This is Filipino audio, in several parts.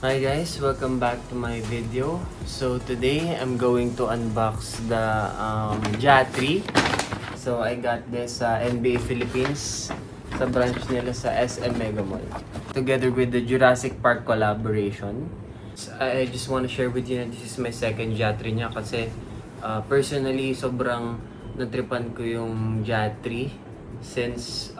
Hi guys, welcome back to my video. So today I'm going to unbox the JA3. So I got this NBA Philippines sa branch nila sa SM Mega Mall. Together with the Jurassic Park collaboration. So, I just want to share with you na this is my second JA3 niya kasi personally sobrang natripan ko yung JA3 since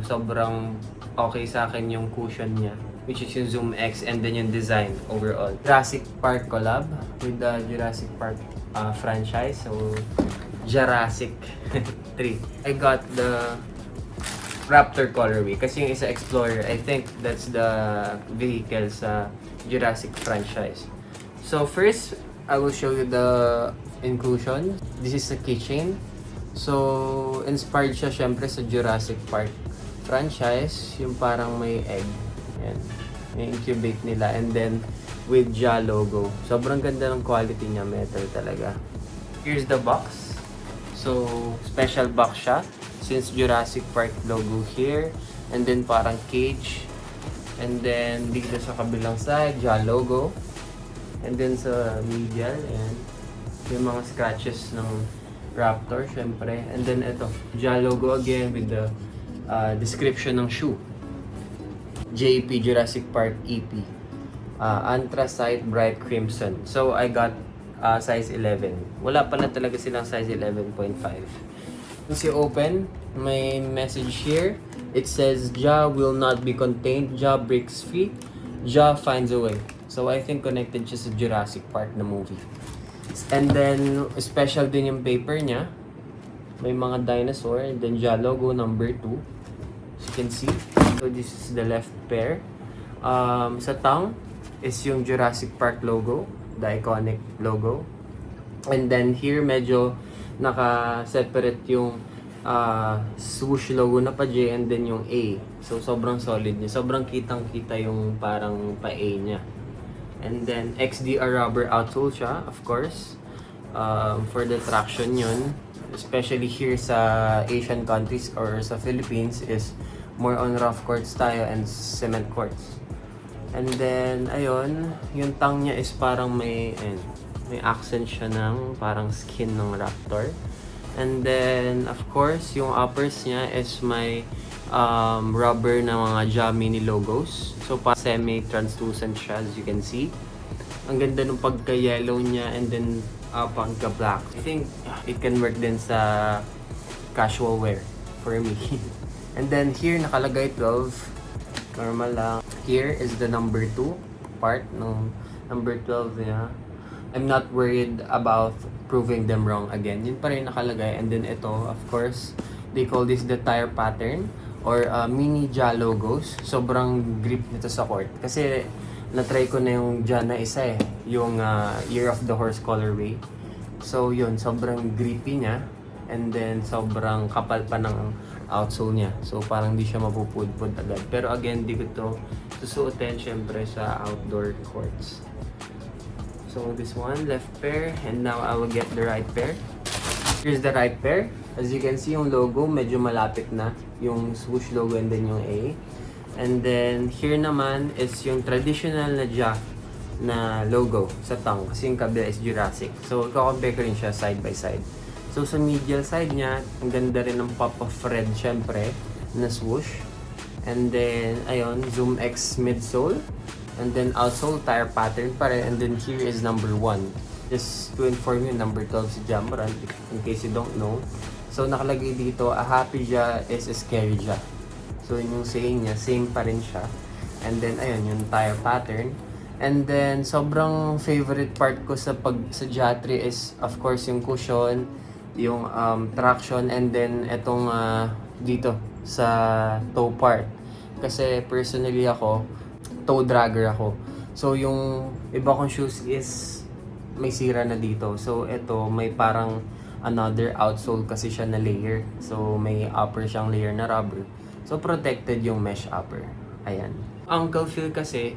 sobrang okay sa akin yung cushion niya, which is yung Zoom X, and then yung design overall. Jurassic Park collab with the Jurassic Park franchise, so Jurassic 3. I got the Raptor colorway kasi yung isa Explorer, I think that's the vehicle sa Jurassic franchise. So first, I will show you the inclusion. This is a keychain. So inspired siya syempre sa Jurassic Park franchise, yung parang may egg. Yan. I-incubate nila. And then, with JA logo. Sobrang ganda ng quality niya. Metal talaga. Here's the box. So, special box siya. Since Jurassic Park logo here. And then, parang cage. And then, dito sa kabilang side, JA logo. And then, sa medial, ayan. Yung mga scratches ng Raptor, syempre. And then, ito. JA logo again with the description ng shoe. JP Jurassic Park EP. Anthracite Bright Crimson. So, I got size 11. Wala pala talaga silang size 11.5. Once you open, may message here. It says, JA will not be contained. JA breaks free. JA finds a way. So, I think connected siya sa Jurassic Park na movie. And then, special din yung paper niya. May mga dinosaur. And then, JA logo number 2. As you can see. So this is the left pair. Sa tongue is yung Jurassic Park logo, the iconic logo. And then here medyo naka-separate yung swoosh logo na pa J and then yung A. So sobrang solid niya. Sobrang kitang-kita yung parang pa-A niya. And then XDR rubber outsole siya, of course. For the traction yun. Especially here sa Asian countries or sa Philippines is more on rough quartz tayo and cement quartz. And then, ayun, yung tongue niya is parang may accent siya ng parang skin ng raptor. And then, of course, yung uppers niya is may rubber na mga JA mini logos. So, semi-translucent siya, as you can see. Ang ganda ng pagka-yellow niya and then pagka-black. I think it can work din sa casual wear for me. And then here nakalagay 12. Normal lang. Here is the number 2 part ng number 12 niya. I'm not worried about proving them wrong again. Yun pa rin nakalagay. And then ito, of course, they call this the tire pattern or mini JA logos. Sobrang grip nito sa court. Kasi na-try ko na yung JA na isa yung Year of the Horse colorway. So yun, sobrang grippy niya. And then sobrang kapal pa ng outsole niya. So parang di siya mapupudpud agad. Pero again, di ko to susuotin syempre sa outdoor courts. So this one, left pair. And now I will get the right pair. Here's the right pair. As you can see, yung logo medyo malapit na. Yung swoosh logo and then yung A. And then here naman is yung traditional na JA na logo sa tongue. Kasi yung kabila is Jurassic. So i-compare ko rin siya side by side. So sa medial side niya, ang ganda rin ng pop of red syempre na swoosh. And then, ayun, Zoom X midsole. And then outsole tire pattern pa rin. And then here is number 1. Just to inform you, number 12 si Jamoran, in case you don't know. So nakalagay dito, a happy JA is a scary JA. So yun yung saying niya, same pa rin siya. And then, ayun, yung tire pattern. And then, sobrang favorite part ko sa JA3 is, of course, yung cushion, yung traction, and then etong dito sa toe part. Kasi personally ako, toe dragger ako. So yung iba kong shoes is may sira na dito. So ito may parang another outsole kasi siya na layer. So may upper siyang layer na rubber. So protected yung mesh upper. Ayan. Ankle feel kasi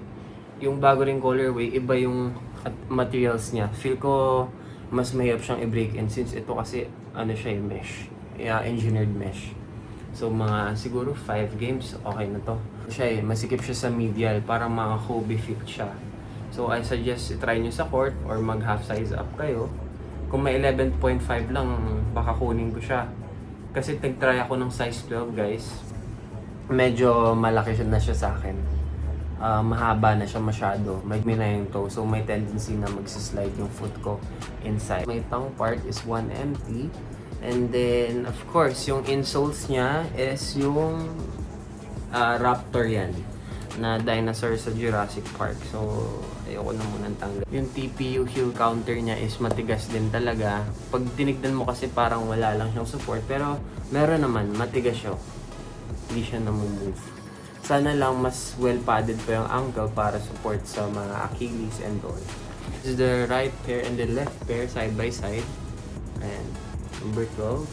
yung bago ring colorway, iba yung materials niya. Feel ko mas mahirap siyang i-break in since ito kasi ano siya yung mesh. Engineered mesh. So mga siguro 5 games, okay na to. Siya masikip siya sa medial, parang mga Kobe fit siya. So I suggest i-try nyo sa court or mag half size up kayo. Kung may 11.5 lang, baka kunin ko siya. Kasi nag-try ako ng size 12 guys. Medyo malaki siya na siya sa akin. Mahaba na siya masyado. May na yung toe. So may tendency na magsislide yung foot ko inside. My tongue part is 1 empty. And then, of course, yung insoles niya is yung Raptor yan. Na dinosaur sa Jurassic Park. So, ayoko na munang tanggal. Yung TPU heel counter niya is matigas din talaga. Pag tinignan mo kasi parang wala lang siyang support. Pero, meron naman. Matigas siya. Hindi siya namumove. Sana lang mas well padded pa yung ankle para support sa mga Achilles and all. This is the right pair and the left pair side by side. Ayan. Number 12.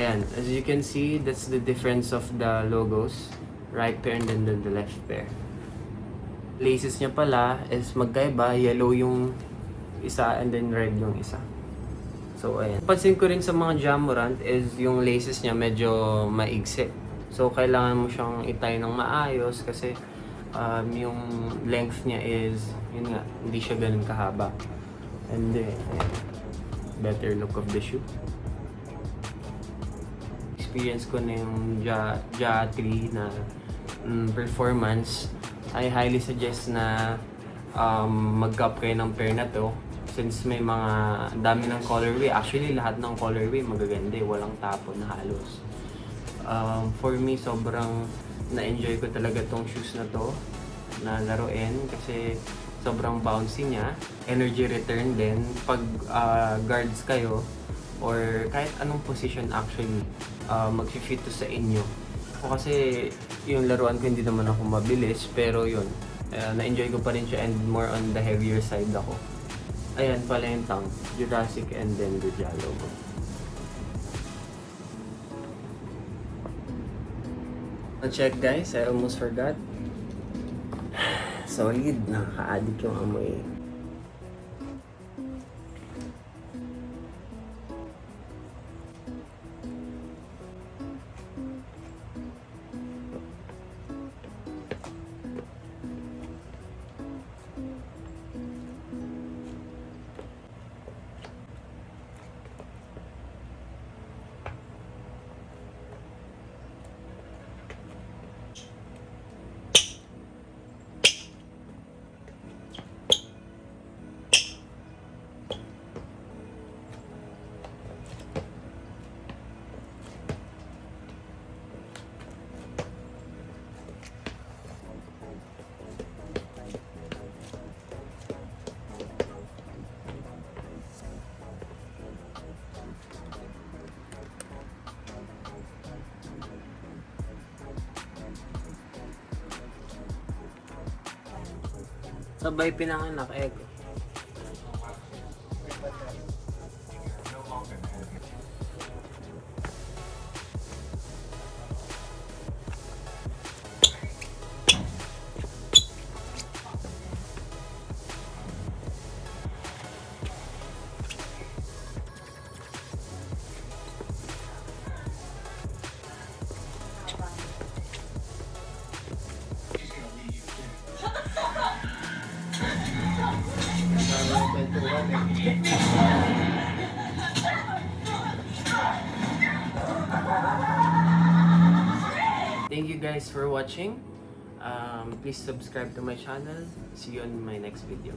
Ayan. As you can see, that's the difference of the logos. Right pair and then the left pair. Laces niya pala is magkaiba. Yellow yung isa and then red yung isa. So, ayan. Pansin ko rin sa mga Jamorant is yung laces niya medyo maigsi. So, kailangan mo siyang itay ng maayos kasi yung length niya is, yun nga, hindi siya ganun kahaba. And then, ayan. Better look of the shoe. Experience ko na yung Ja 3 na performance. I highly suggest na mag-cup kayo ng pair na to since may mga dami ng colorway. Actually, lahat ng colorway magaganda, walang tapon na halos. For me, sobrang na-enjoy ko talaga tong shoes na to na laruin kasi sobrang bouncy niya. Energy return din. Pag guards kayo or kahit anong position actually, mag-fit to sa inyo. Ako kasi yung laruan ko hindi naman ako mabilis pero yun, na-enjoy ko pa rin siya and more on the heavier side ako. Ayan pala yung tongue, Jurassic and then the Ja logo. Check guys, I almost forgot. Solid, nakaka-addict yung amoy. Sabay pinanganak, Eko. Thank you guys for watching. Please subscribe to my channel. See you on my next video.